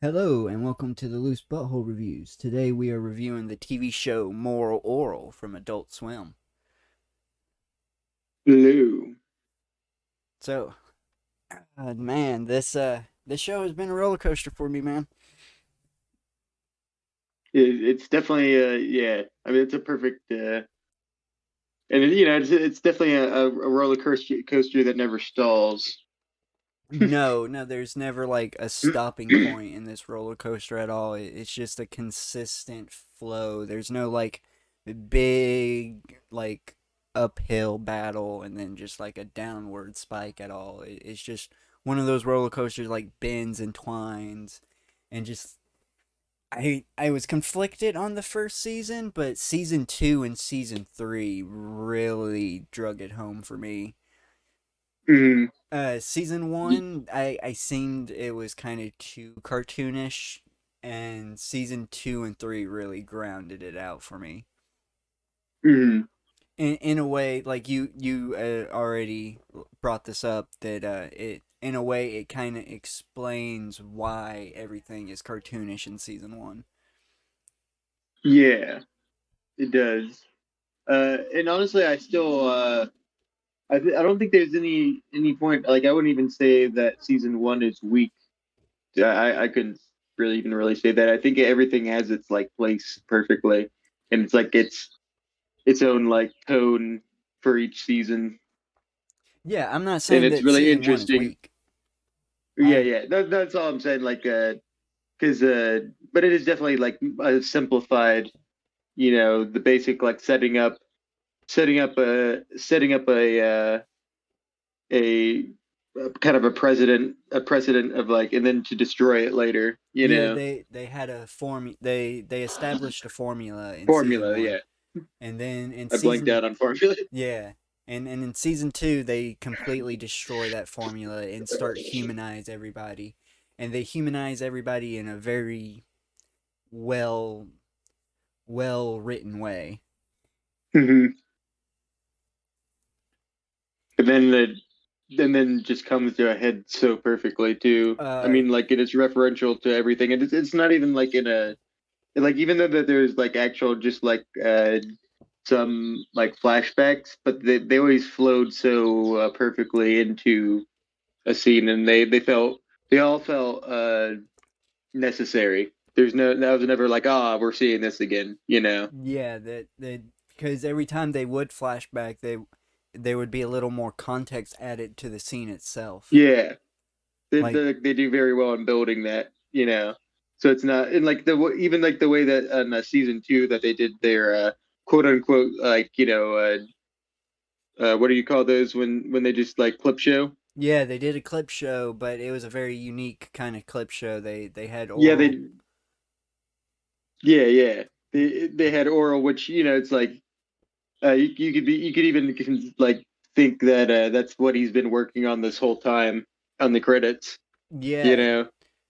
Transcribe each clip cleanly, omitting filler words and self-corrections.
Hello and welcome to the Loose Butthole Reviews. Today we are reviewing the TV show Moral Oral from Adult Swim. Blue. So, man, this show has been a roller coaster for me, man. It's definitely yeah. I mean, it's a perfect and it's definitely a roller coaster that never stalls. No, there's never like a stopping point in this roller coaster at all. It's just a consistent flow. There's no like big like uphill battle and then just like a downward spike at all. It's just one of those roller coasters like bends and twines and just I was conflicted on the first season, but season 2 and season 3 really drug it home for me. Mm. Season one, I seemed it was kind of too cartoonish, and season two and three really grounded it out for me. Mm. In a way, like you already brought this up, that it in a way it kind of explains why everything is cartoonish in season one. Yeah, it does. And honestly, I don't think there's any point. Like, I wouldn't even say that season one is weak. I couldn't really say that. I think everything has its like place perfectly, and it's like its own like tone for each season. Yeah, I'm not And saying it's that really season one is interesting. weak. Yeah, I'm yeah. That's all I'm saying. Like, because but it is definitely like a simplified. The basic like a kind of a precedent of like, and then to destroy it later. Yeah, they had a they established a formula in season Formula. Yeah, one, and then in I blanked season out on formula. yeah, and in season two they completely destroy that formula and start humanize everybody, and they humanize everybody in a very well well written way. And then then just comes to a head so perfectly too. I Uh, mean, like it is referential to everything, and it's not even like in a like, even though that there's like actual just like some like flashbacks, but they always flowed so perfectly into a scene, and they all felt necessary. That was never like, ah, we're seeing this again. yeah, that because every time they would flashback, there would be a little more context added to the scene itself. Yeah, Like they do very well in building that. So it's not, and like even like the way that in season two that they did their quote unquote, like, what do you call those when they just like clip show? yeah, they did a clip show, but it was a very unique kind of clip show. They had Yeah, oral. yeah. They had Oral, which, it's like, you could even like think that that's what he's been working on this whole time on the credits, you Yeah, know.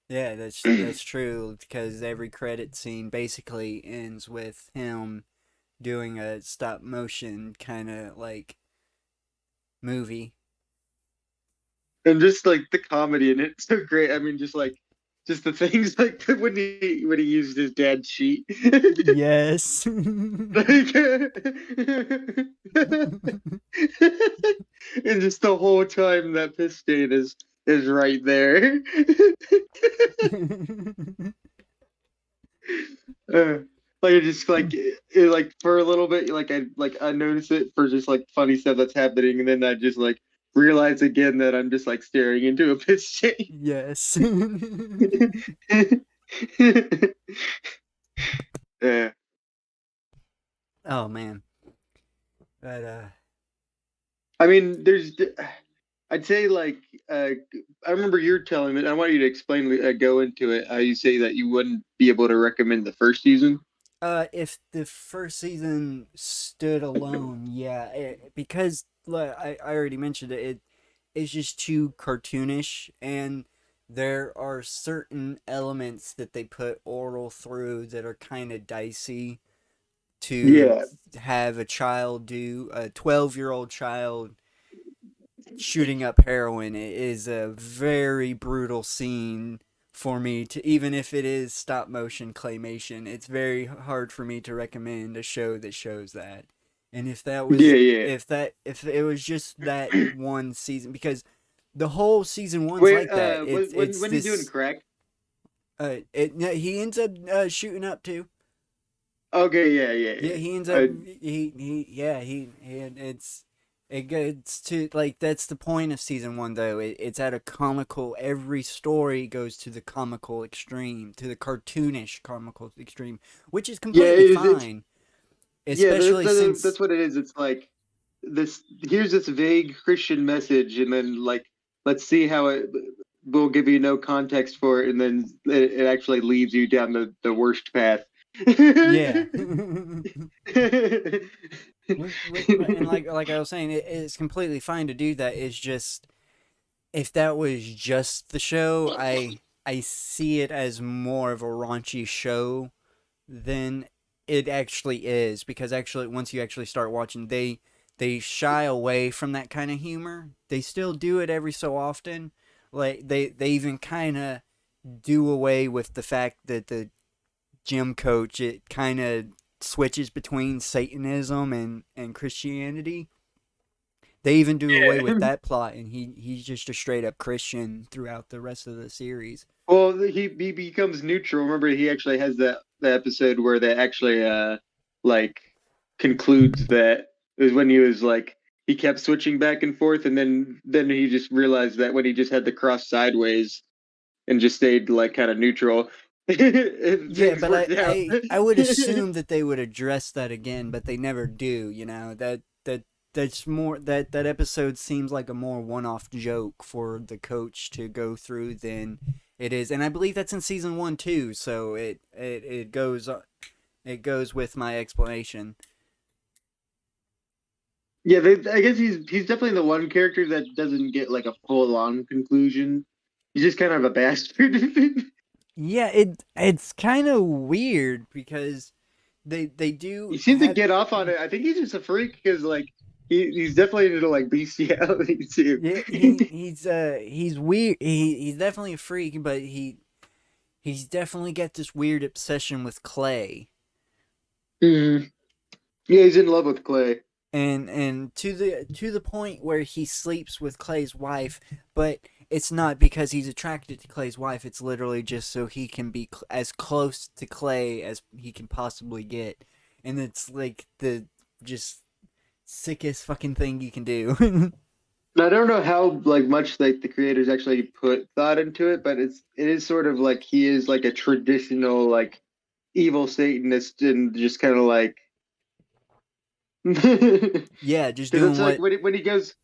yeah, that's true because every credit scene basically ends with him doing a stop motion kind of like movie. And just like the comedy in it, so great. I mean, just the things like when he used his dad's sheet. Yes. Like, and just the whole time that piss stain is right there. uh, like, it just like like for a little bit, like I notice it for just like funny stuff that's happening, and then I just like realize again that I'm just like staring into a piss stain. Yes. Yeah. Oh man. But I mean, I'd say like, uh, I remember you're telling me. I want you to explain, go into it. How you say that you wouldn't be able to recommend the first season. if the first season stood alone, yeah, because like, I already mentioned it's just too cartoonish, and there are certain elements that they put Oral through that are kind of dicey to Yeah, have a child do. A 12-year-old child shooting up heroin is a very brutal scene for me to, even if it is stop motion claymation, it's very hard for me to recommend a show that shows that. And if that Yeah, was yeah. if it was just that one season, because the whole season one's Wait, like that. It's when he's doing this crack? no, he ends up shooting up too. Okay, yeah, yeah, Yeah, yeah. he ends up I, he it's it gets to like that's the point of season one though. It's at a comical. Every story goes to the comical extreme, to the cartoonish comical extreme, which is yeah, completely it's fine. yeah, Especially since that's what it is. It's like this. Here's this vague Christian message, and then like let's see how it will give you no context for it, and then it actually leads you down the worst path. yeah. And like I was saying, it's completely fine to do that. It's just if that was just the show, I see it as more of a raunchy show than it actually is, because actually once you actually start watching, they shy away from that kind of humor. They still do it every so often. Like they even kind of do away with the fact that the gym coach, it kind of switches between Satanism and Christianity. They even do away with Yeah. that plot, and he's just a straight up Christian throughout the rest of the series. Well, he becomes neutral. Remember, he actually has that episode where they actually like concludes that it was when he was like he kept switching back and forth, and then he just realized that when he just had the cross sideways and just stayed like kind of neutral, Yeah, things but worked out. I would assume that they would address that again, but they never do. You know that's more that episode seems like a more one-off joke for the coach to go through than it is, and I believe that's in season one too. So it goes with my explanation. Yeah, I guess he's definitely the one character that doesn't get like a full on conclusion. He's just kind of a bastard. Yeah, it's kind of weird because they do He seems to have. get off on it. I think he's just a freak because like he's definitely into like bestiality too. Yeah, he's weird. He's definitely a freak, but he's definitely got this weird obsession with Clay, Mhm. Yeah, he's in love with Clay. and to the point where he sleeps with Clay's wife, but it's not because he's attracted to Clay's wife. It's literally just so he can be as close to Clay as he can possibly get, and it's like the just sickest fucking thing you can do. I don't know how like much like the creators actually put thought into it, but it is sort of like he is like a traditional like evil Satanist and just kind of like because Yeah, just it's doing like what. when he goes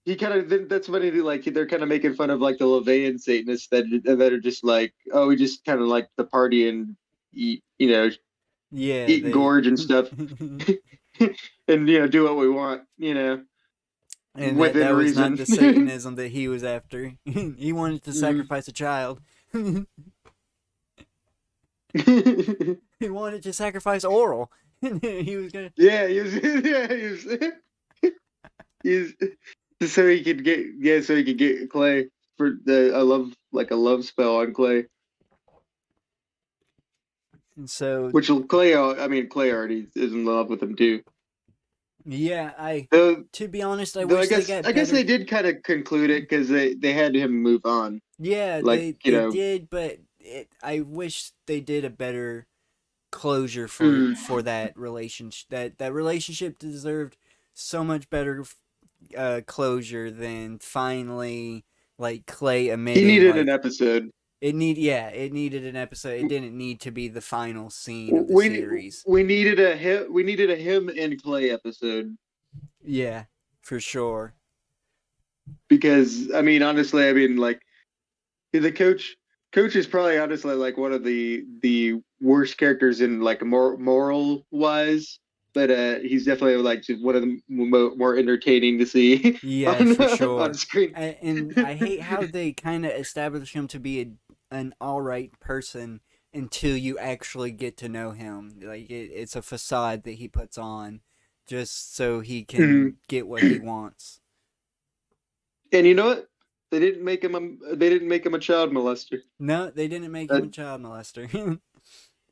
he kind of that's when he like they're kind of making fun of like the Levian Satanists that are just like oh we just kind of like the party and eat Yeah, eat they. gorge and stuff and do what we want And within that was not reason. the Satanism that he was after. He wanted to sacrifice a child. He wanted to sacrifice Orel. He was gonna. Yeah, he was, yeah, he was so he could get so he could get Clay for the I love like a love spell on Clay, And so which Clay I mean Clay already is in love with him too. yeah, I. Though To be honest, I though wish they got I guess better. they did kind of conclude it because they had him move on. Yeah, Like they did, but I wish they did a better closure mm, for that relationship. That relationship deserved so much better closure than finally like Clay he admitting needed an like episode. it needed an episode. It didn't need to be the final scene of the series. We needed we needed a him and Clay episode Yeah, for sure. because I mean honestly I mean like the coach is probably honestly like one of the worst characters in like moral wise, but he's definitely like just one of the more entertaining to see Yeah, on for on sure. screen. And I hate how they kind of establish him to be an all right person until you actually get to know him. Like it's a facade that he puts on just so he Mhm. can get what he wants. And you know what? They didn't make him a child molester. No, they didn't make him Uh, a child molester.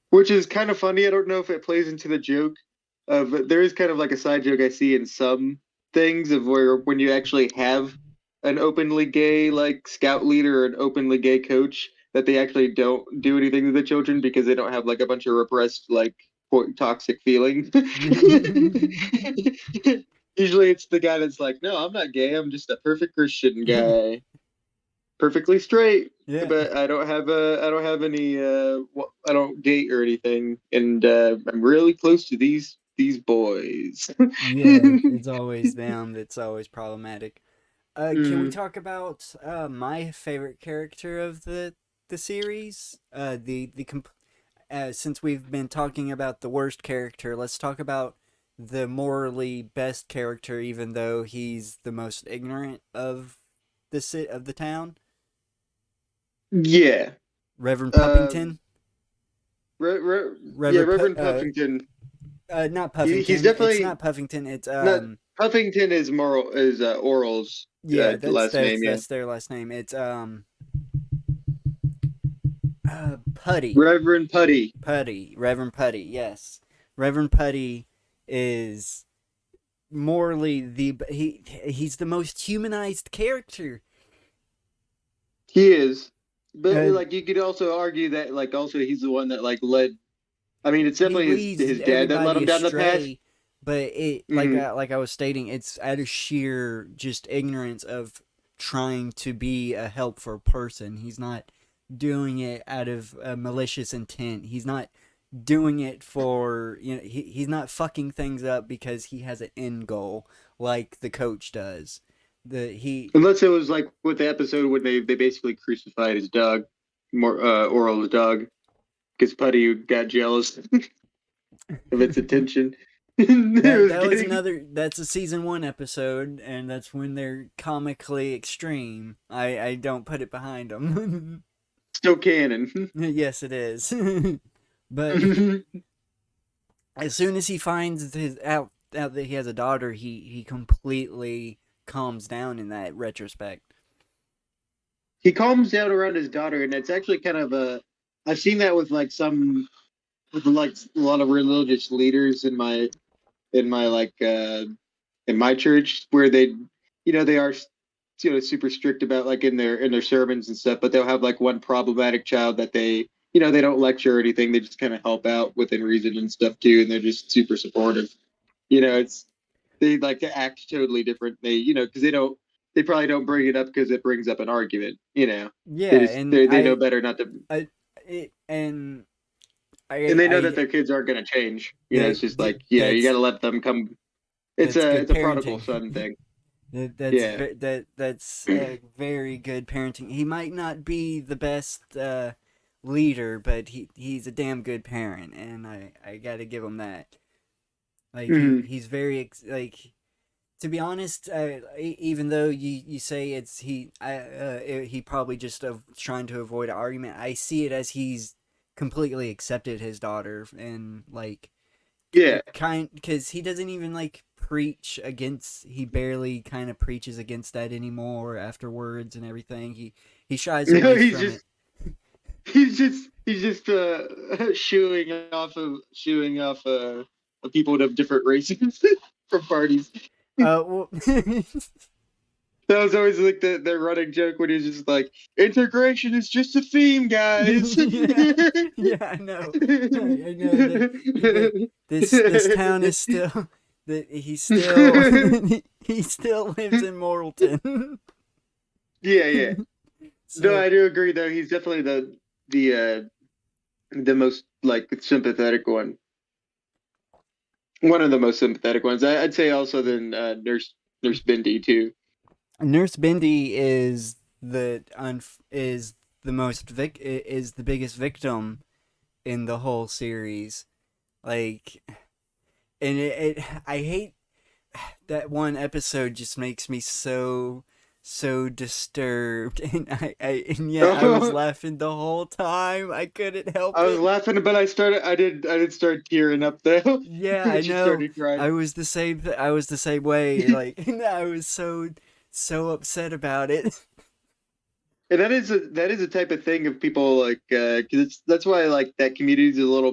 which is kind of funny. I don't know if it plays into the joke of there is kind of like a side joke I see in some things of where when you actually have an openly gay like scout leader or an openly gay coach that they actually don't do anything to the children because they don't have like a bunch of repressed like toxic feelings. Usually it's the guy that's like, no, I'm not gay. I'm just a perfect Christian guy, perfectly straight, Yeah. but I don't have any I don't date or anything, and I'm really close to these boys. Yeah, it's always them that's always problematic. Can we Mm, talk about my favorite character of the series? Since we've been talking about the worst character, let's talk about the morally best character, even though he's the most ignorant of the town. yeah. Reverend Um, Puffington. yeah, Reverend Pu- Reverend Puffington. Not He's Puffington. It's definitely not Puffington. It's not. Puffington is moral is Oral's yeah, last name. Yeah, that's their last name. It's Putty. Reverend Putty. Reverend Putty, yes. Reverend Putty is morally he's the most humanized character. He is, but Uh, like you could also argue that like also he's the one that like led. I mean, it's he definitely leads his dad that led everybody him down the path. astray, but it Hmm. like I was stating, it's out of sheer just ignorance of trying to be a helpful person. He's not doing it out of a malicious intent. He's not doing it for he's not fucking things up because he has an end goal like the coach does. The he Unless it was like with the episode when they basically crucified his dog, more Oral's dog, because Putty got jealous of its attention it was that was getting. another that's a season 1 episode, and that's when they're comically extreme. I don't put it behind them. Still canon. Yes, it is. But as soon as he finds out that he has a daughter, he completely calms down in that retrospect. He calms down around his daughter, and it's actually kind of a. I've seen that with like some with like a lot of religious leaders in my like in my church where they are super strict about like in their sermons and stuff, but they'll have like one problematic child that they don't lecture or anything, they just kind of help out within reason and stuff too, and they're just super supportive. It's they like to act totally different. Because they probably don't bring it up because it brings up an argument. Yeah, and They know better not to, I it, and and they know that I their kids aren't going to change. that It's just like you got that's to let them come. that's good It's a prodigal parenting. son thing. That's Yeah. that's very good parenting. He might not be the best leader, but he's a damn good parent, and I got to give him that. Like Mhm. he's very like, to be honest, even though you say he probably just trying to avoid an argument, I see it as he's completely accepted his daughter, and like Yeah. kind because he doesn't even like preach against. He barely kind of preaches against that anymore afterwards and everything. He shies No, away from it. he's just shooing off people of different races from parties. Well, That was always like the running joke when he's just like, integration is just a theme, guys. yeah, yeah, I know. I know that this town is still that he still he still lives in Morrilton. Yeah, yeah. No, So I do agree though. He's definitely the most like sympathetic one. One of the most sympathetic ones. I'd say also than Nurse Bindi too. Nurse Bindi is the is the biggest victim in the whole series. Like, and I hate that one episode. Just makes me so disturbed, and and yet I was laughing the whole time. I couldn't help I was it. laughing, but I did start tearing up though Yeah, when I she know. started crying. I was the same. I was the same way. Like I was so upset about it. And that is a type of thing of people like, because that's why like that community is a little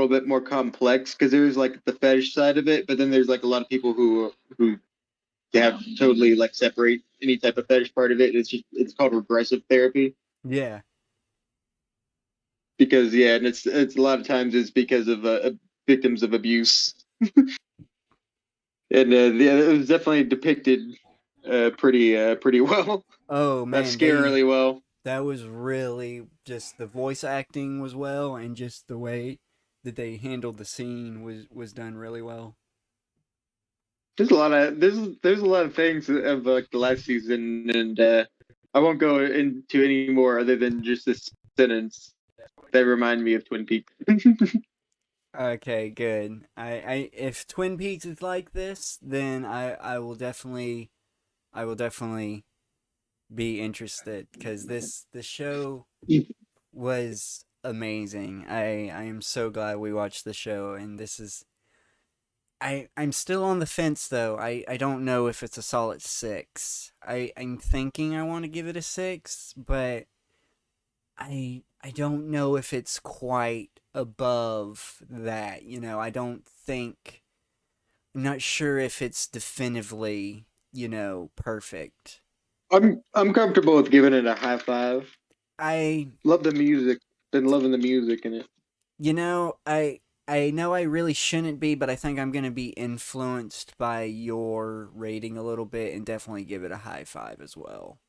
bit more complex, because there's like the fetish side of it, but then there's like a lot of people who have totally like separate any type of fetish part of it. It's called regressive therapy, Yeah. because yeah, and it's a lot of times it's because of victims of abuse, and yeah, it was definitely depicted pretty well, Oh man, they scarily well. that was really just the voice acting was well, and just the way that they handled the scene was done really well. There's a lot of things of like the last season, and I won't go into any more other than just this sentence that remind me of Twin Peaks. Okay, good. I if Twin Peaks is like this, then I will definitely be interested because the show was amazing. I am so glad we watched the show, and this is I'm still on the fence though. I don't know if it's a solid six. I'm thinking I want to give it a six, but I don't know if it's quite above that. I don't think I'm not sure if it's definitively, perfect. I'm comfortable with giving it a high five. I Love the music. Been loving the music in it. I know I really shouldn't be, but I think I'm gonna be influenced by your rating a little bit and definitely give it a high five as well.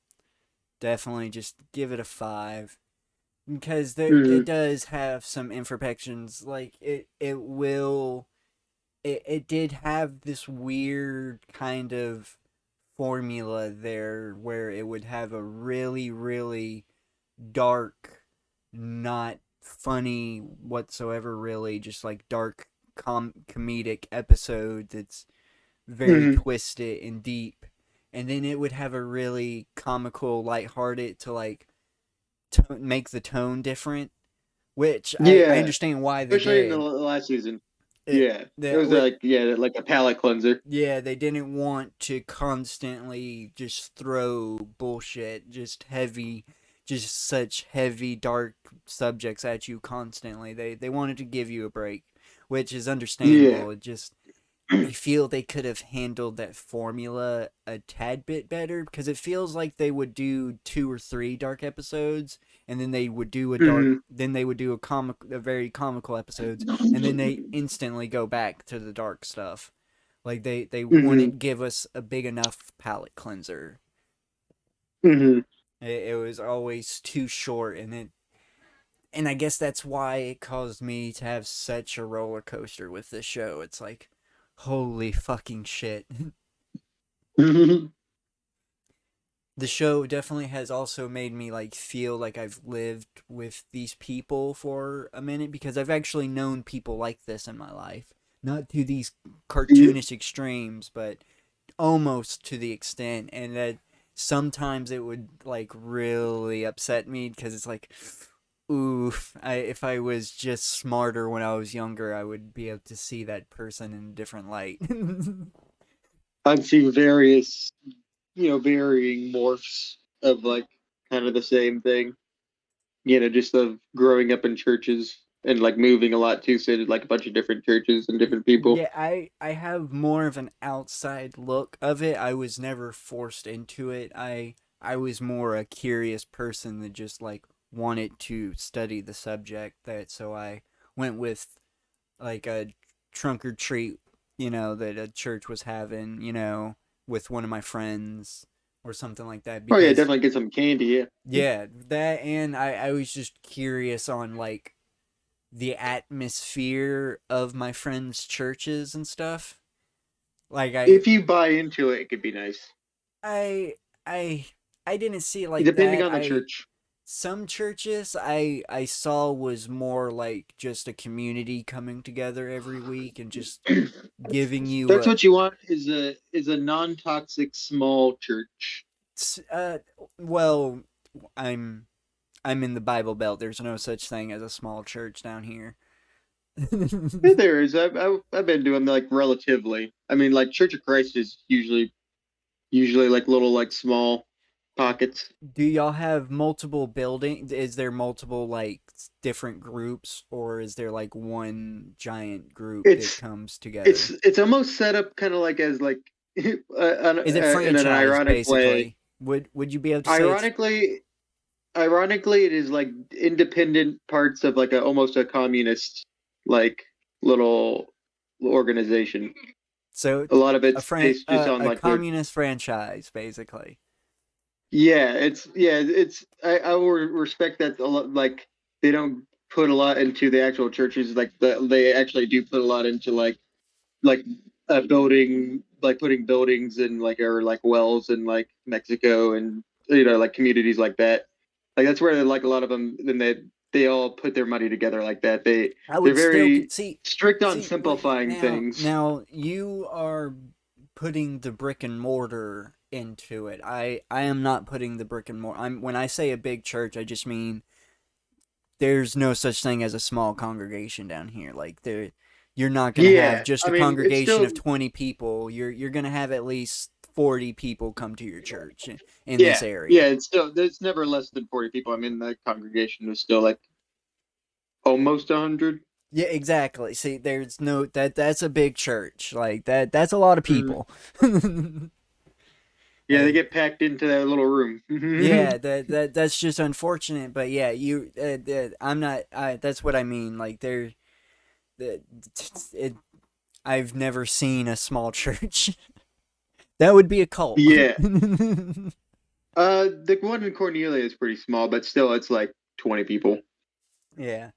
Definitely just give it a five because it Hmm. does have some imperfections. Like it did have this weird kind of formula there where it would have a really really dark, not funny whatsoever, really, just like dark comedic episode that's very Hmm. twisted and deep. And then it would have a really comical, lighthearted to like make the tone different, which I Yeah, understand why they especially in the did. last season. It Yeah, it that was like yeah, like a palate cleanser. Yeah, they didn't want to constantly just throw bullshit, just such heavy, dark subjects at you constantly. They wanted to give you a break, which is Yeah. understandable. It just I feel they could have handled that formula a tad bit better because it feels like they would do two or three dark episodes and then they would do Hmm. a very comical episodes and then they instantly go back to the dark stuff. Like they Hmm. wouldn't give us a big enough palate cleanser. Hmm. It was always too short, and I guess that's why it caused me to have such a roller coaster with this show. It's like, holy fucking shit. The show definitely has also made me like feel like I've lived with these people for a minute because I've actually known people like this in my life. Not to these cartoonish extremes, but almost to the extent, and that sometimes it would like really upset me because it's like, ooh, if I was just smarter when I was younger, I would be able to see that person in a different light. I've seen various, varying morphs of like kind of the same thing. Just of growing up in churches and like moving a lot too, so did like a bunch of different churches and different people. Yeah, I have more of an outside look of it. I was never forced into it. I was more a curious person that just like wanted to study the subject, that so I went with like a trunk or treat, that a church was having, with one of my friends or something like that Oh yeah, because definitely get some candy. Yeah. yeah, that, and I was just curious on like the atmosphere of my friends' churches and stuff. Like If you buy into it, it could be nice, I I I didn't see it like depending that. on the I church. Some churches I saw was more like just a community coming together every week and just giving you That's a what you want is a non-toxic small church. uh well, I'm I'm in the Bible Belt. There's no such thing as a small church down here. Yeah, there is. I've been doing like relatively. I mean, like Church of Christ is usually like little like small. pockets. Do y'all have multiple buildings? Is there multiple like different groups, or is there like one giant group that It's comes together? it's almost set up kind of like as like Is it in an franchise ironic way. basically? Would you be able to say it's Ironically, it is like independent parts of like a almost a communist like little organization. so A lot of it's based just on a like their communist franchise basically? it's I will respect that a lot. Like they don't put a lot into the actual churches. Like they actually do put a lot into like building like putting buildings in like or like wells in like Mexico and like communities like that. Like that's where like a lot of them then they all put their money together like that. I They're would still very see strict on see wait simplifying things. now you are putting the brick and mortar into it. I am not putting the brick and mortar. I'm when I say a big church, I just mean there's no such thing as a small congregation down here. Like you're not gonna have Yeah, just I a mean it's congregation still of 20 people. You're gonna have at least 40 people come to your church in this yeah, area. it's still there's never less than 40 people. I mean the congregation is still like almost 100. Yeah, exactly. See, there's no that's a big church. Like that's a lot of Mm. people. Yeah, they Hey, get packed into that little room. yeah, that's just unfortunate, but yeah, I'm not that's what I mean. Like the it I've never seen a small church. That would be a cult. Yeah. The one in Cornelia is pretty small, but still, it's like 20 people. Yeah.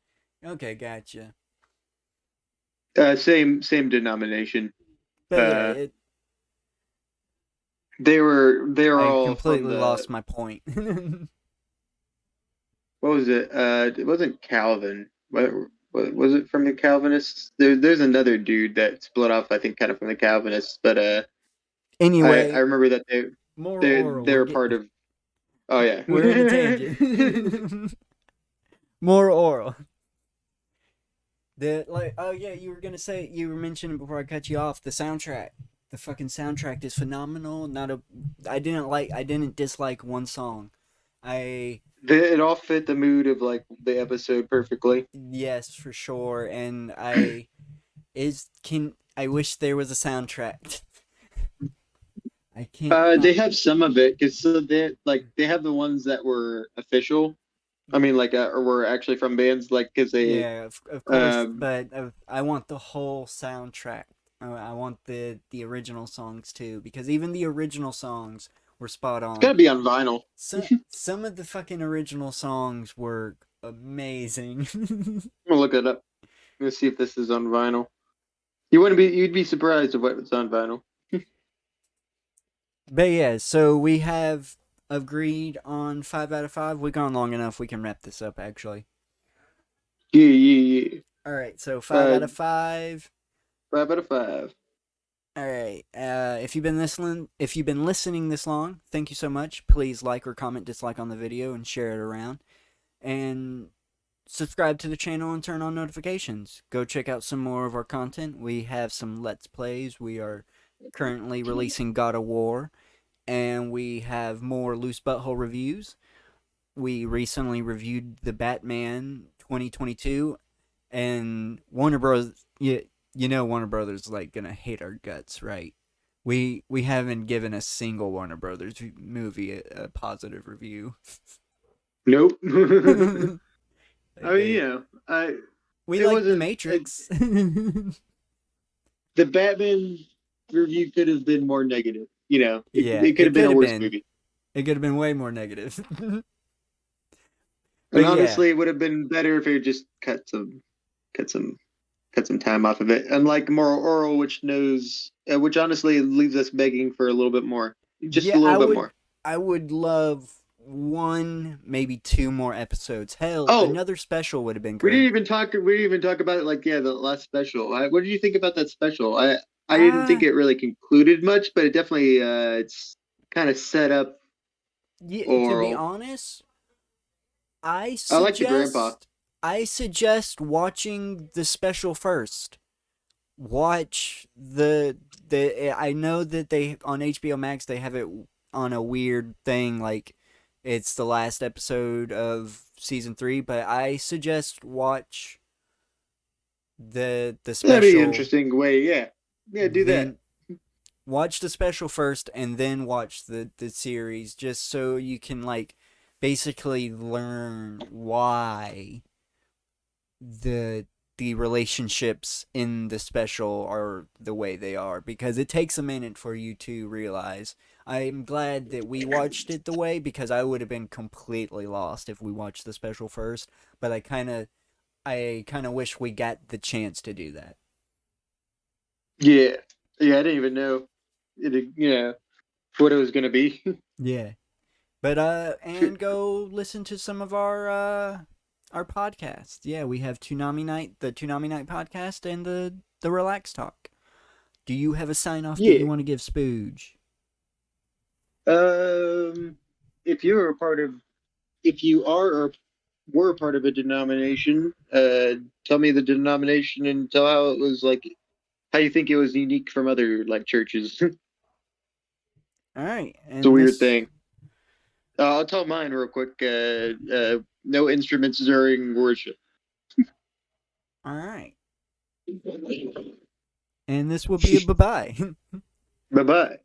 Okay, gotcha. Same denomination. But yeah, Uh, they were I all from completely the lost my point. what was it? It wasn't Calvin. What was it from the Calvinists? There's another dude that split off, I think, kind of from the Calvinists, but I Anyway, remember that more oral. they're part of. Oh yeah. We're in a tangent. More oral. The like oh yeah, you were gonna say you were mentioning before I cut you off the soundtrack. The fucking soundtrack is phenomenal. Not a I didn't dislike one song. I It all fit the mood of like the episode perfectly. yes for sure, and I is can I wish there was a soundtrack. I can't They find. have some of it because so they have the ones that were official. I mean, like or were actually from bands, like because they Yeah, of course, um but I want the whole soundtrack. I want the original songs too, because even the original songs were spot it's on. gotta be on vinyl. Some of the fucking original songs were amazing. I'm gonna look it up. Let's see if this is on vinyl. You'd be surprised of what's on vinyl. But yeah, so we have agreed on 5 out of 5. We've gone long enough. We can wrap this up actually. Yeah. All right, so five Uh, out of five. 5 out of 5. All right. If you've been listening this long, thank you so much. Please like or comment dislike on the video and share it around. And subscribe to the channel and turn on notifications. Go check out some more of our content. We have some Let's Plays. We are currently releasing God of War, and we have more Loose Butthole reviews. We recently reviewed the Batman 2022, and Warner Bros. You know Warner Brothers is like gonna hate our guts, right? We haven't given a single Warner Brothers movie a positive review. Nope. I mean, they we it like the wasn't Matrix. the Batman review could have been more negative. Yeah, It could it have been could a have worse been. movie. It could have been way more negative. And But yeah, honestly, it would have been better if it just cut some cut some time off of it. Unlike Moral Oral, which honestly leaves us begging for a little bit more, just a yeah, little bit more. I would love one, maybe two more episodes. Hell, Oh, another special would have been great. we didn't even talk about it. Like, yeah, the last special. What did you think about that special? I didn't think Ah, it really concluded much, but it definitely it's kind of set up yeah, to be Oral. honest, I I like the grandpa. suggest I suggest watching the special first. Watch the I know that they on HBO Max they have it on a weird thing like it's the last episode of season 3, but I suggest watch the That'd be an special, interesting way. Yeah, yeah, do that. then watch the special first and then watch the series, just so you can like basically learn why the the relationships in the special are the way they are, because it takes a minute for you to realize. I'm glad that we watched it the way, because I would have been completely lost if we watched the special first, but I kind of wish we got the chance to do that. Yeah, yeah. I didn't even know it. Yeah, what it was gonna be. Yeah. But and go listen to some of our podcasts. Yeah, we have Toonami Night, the Toonami Night podcast, and the Relax Talk. Do you have a sign off that Yeah. you want to give Spooge? Um, if you're a part of, if you are or were a part of a denomination, tell me the denomination and tell how it was like, how you think it was unique from other like churches. It's All right, a and weird this. thing. I'll tell mine real quick. No instruments during worship. All right, and this will be a bye bye. Bye bye.